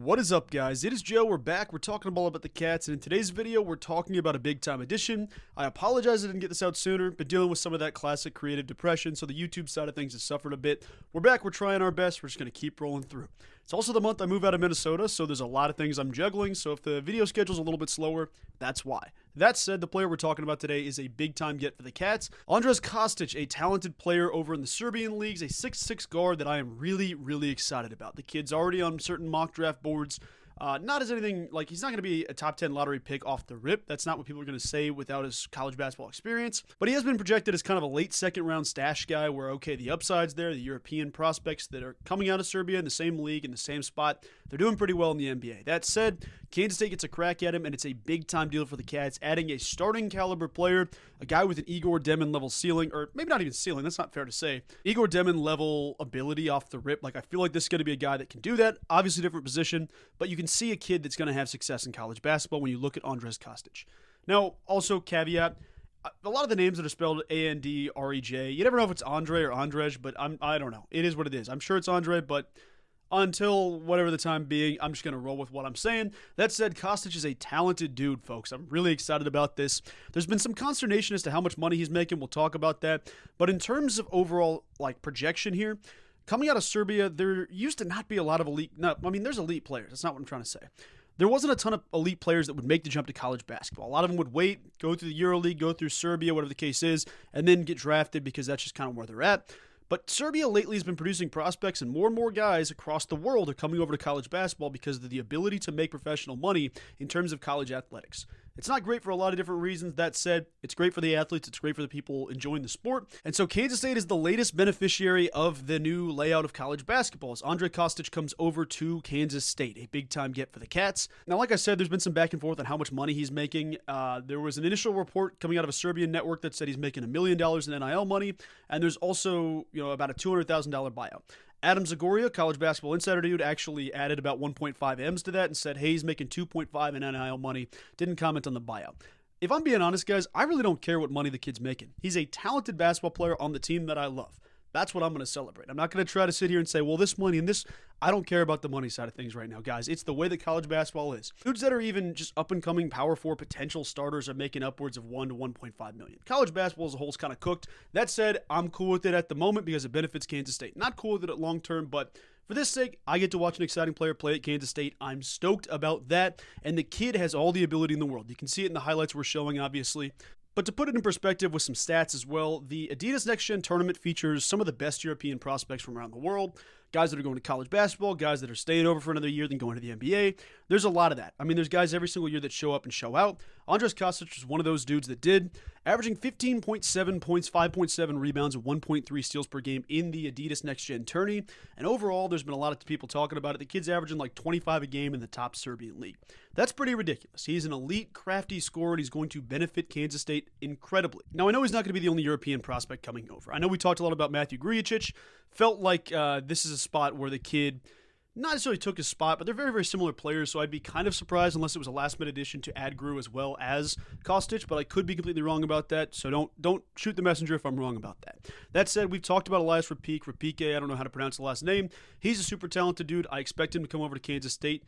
What is up, guys? It is Joe. We're back. We're talking all about the Cats, and in today's video, we're talking about a big-time edition. I apologize I didn't get this out sooner, but dealing with some of that classic creative depression, so the YouTube side of things has suffered a bit. We're back. We're trying our best. We're just going to keep rolling through. It's also the month I move out of Minnesota, so there's a lot of things I'm juggling, so if the video schedule's a little bit slower, that's why. That said, the player we're talking about today is a big-time get for the Cats. Andrej Kostic, a talented player over in the Serbian leagues, a 6'6" guard that I am really excited about. The kid's already on certain mock draft boards. Not as anything, like, he's not going to be a top 10 lottery pick off the rip. That's not what people are going to say without his college basketball experience. But he has been projected as kind of a late second round stash guy where, okay, the upside's there, the European prospects that are coming out of Serbia in the same league, in the same spot, they're doing pretty well in the NBA. That said, Kansas State gets a crack at him, and it's a big-time deal for the Cats, adding a starting caliber player, a guy with an Igor Demon level ceiling, or maybe not even ceiling, that's not fair to say, Igor Demon level ability off the rip. Like, I feel like this is going to be a guy that can do that. Obviously, different position, but you can see a kid that's going to have success in college basketball when you look at Andrej Kostic. Now, also, caveat, a lot of the names that are spelled A-N-D-R-E-J, you never know if it's Andre or Andrej, but I don't know. It is what it is. I'm sure it's Andre, but until whatever the time being, I'm just going to roll with what I'm saying. That said, Kostic is a talented dude, folks. I'm really excited about this. There's been some consternation as to how much money he's making. We'll talk about that. But in terms of overall, like, projection here, coming out of Serbia, there used to not be a lot of elite. No, I mean, there's elite players. That's not what I'm trying to say. There wasn't a ton of elite players that would make the jump to college basketball. A lot of them would wait, go through the EuroLeague, go through Serbia, whatever the case is, and then get drafted because that's just kind of where they're at. But Serbia lately has been producing prospects, and more guys across the world are coming over to college basketball because of the ability to make professional money in terms of college athletics. It's not great for a lot of different reasons. That said, it's great for the athletes. It's great for the people enjoying the sport. And so Kansas State is the latest beneficiary of the new layout of college basketball as Andrej Kostic comes over to Kansas State, a big-time get for the Cats. Now, like I said, there's been some back and forth on how much money he's making. There was an initial report coming out of a Serbian network that said he's making $1 million in NIL money, and there's also, about a $200,000 buyout. Adam Zagoria, College Basketball Insider dude, actually added about 1.5 M's to that and said, hey, he's making 2.5 in NIL money. Didn't comment on the buyout. If I'm being honest, guys, I really don't care what money the kid's making. He's a talented basketball player on the team that I love. That's what I'm going to celebrate. I'm not going to try to sit here and say, well, this money and this, I don't care about the money side of things right now, guys. It's the way that college basketball is. Dudes that are even just up-and-coming Power 4 potential starters are making upwards of $1 to $1.5 million. College basketball as a whole is kind of cooked. That said, I'm cool with it at the moment because it benefits Kansas State. Not cool with it at long term, but for this sake, I get to watch an exciting player play at Kansas State. I'm stoked about that, and the kid has all the ability in the world. You can see it in the highlights we're showing, obviously. But to put it in perspective with some stats as well, the Adidas Next Gen tournament features some of the best European prospects from around the world. Guys that are going to college basketball, guys that are staying over for another year, then going to the NBA. There's a lot of that. I mean, there's guys every single year that show up and show out. Andrej Kostic was one of those dudes that did, averaging 15.7 points, 5.7 rebounds, and 1.3 steals per game in the Adidas Next Gen tourney. And overall, there's been a lot of people talking about it. The kid's averaging like 25 a game in the top Serbian league. That's pretty ridiculous. He's an elite, crafty scorer, and he's going to benefit Kansas State incredibly. Now, I know he's not going to be the only European prospect coming over. I know we talked a lot about Matthew Grujicic. Felt like this is a spot where the kid not necessarily took his spot, but they're very similar players, so I'd be kind of surprised unless it was a last-minute addition to add Gru as well as Kostic, but I could be completely wrong about that, so don't shoot the messenger if I'm wrong about that. That said, we've talked about Elias Rapike, I don't know how to pronounce the last name. He's a super talented dude. I expect him to come over to Kansas State.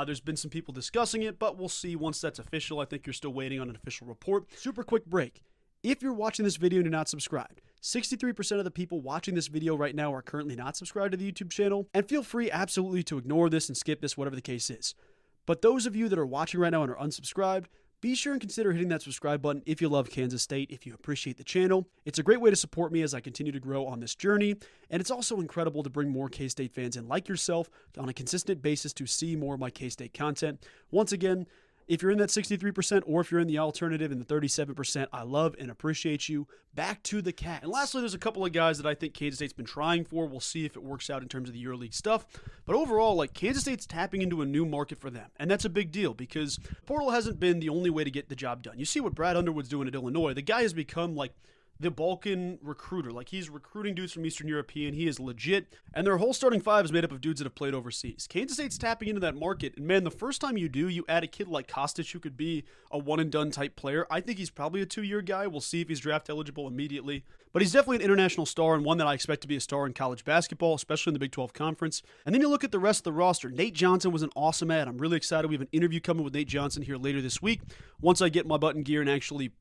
There's been some people discussing it, but we'll see once that's official. I think you're still waiting on an official report. Super quick break. If you're watching this video and you're not subscribed, 63% of the people watching this video right now are currently not subscribed to the YouTube channel, and feel free absolutely to ignore this and skip this, whatever the case is. But those of you that are watching right now and are unsubscribed, be sure and consider hitting that subscribe button if you love Kansas State, if you appreciate the channel. It's a great way to support me as I continue to grow on this journey, and it's also incredible to bring more K-State fans in like yourself on a consistent basis to see more of my K-State content. Once again, if you're in that 63% or if you're in the alternative in the 37%, I love and appreciate you. Back to the Cats. And lastly, there's a couple of guys that I think Kansas State's been trying for. We'll see if it works out in terms of the EuroLeague stuff. But overall, like, Kansas State's tapping into a new market for them. And that's a big deal because portal hasn't been the only way to get the job done. You see what Brad Underwood's doing at Illinois. The guy has become, like, the Balkan recruiter. Like, he's recruiting dudes from Eastern Europe, and he is legit. And their whole starting five is made up of dudes that have played overseas. Kansas State's tapping into that market. And man, the first time you do, you add a kid like Kostic who could be a one-and-done type player. I think he's probably a 2-year guy. We'll see if he's draft eligible immediately. But he's definitely an international star and one that I expect to be a star in college basketball, especially in the Big 12 Conference. And then you look at the rest of the roster. Nate Johnson was an awesome ad. I'm really excited. We have an interview coming with Nate Johnson here later this week. Once I get my button gear and actually,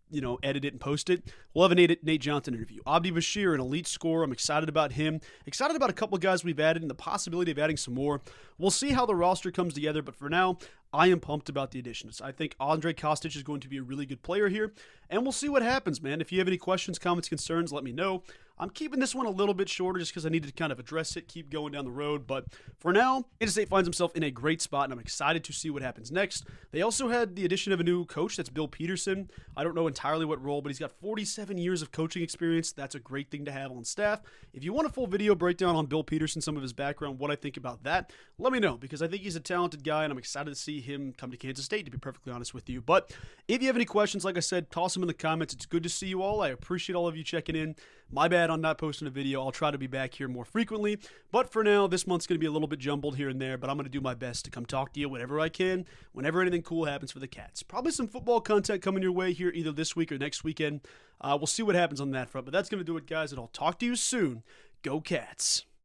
edit it and post it, we'll have a Nate Johnson interview. Abdi Bashir, an elite scorer. I'm excited about him. Excited about a couple of guys we've added and the possibility of adding some more. We'll see how the roster comes together, but for now, I am pumped about the additions. I think Andrej Kostic is going to be a really good player here, and we'll see what happens, man. If you have any questions, comments, concerns, let me know. I'm keeping this one a little bit shorter just because I needed to kind of address it, keep going down the road. But for now, Kansas State finds himself in a great spot, and I'm excited to see what happens next. They also had the addition of a new coach. That's Bill Peterson. I don't know entirely what role, but he's got 47 years of coaching experience. That's a great thing to have on staff. If you want a full video breakdown on Bill Peterson, some of his background, what I think about that, let me know, because I think he's a talented guy, and I'm excited to see him come to Kansas State, to be perfectly honest with you. But if you have any questions, like I said, toss them in the comments. It's good to see you all. I appreciate all of you checking in. My bad on not posting a video. I'll try to be back here more frequently. But for now, this month's going to be a little bit jumbled here and there, but I'm going to do my best to come talk to you whenever I can, whenever anything cool happens for the Cats. Probably some football content coming your way here either this week or next weekend. We'll see what happens on that front. But that's going to do it, guys, and I'll talk to you soon. Go Cats.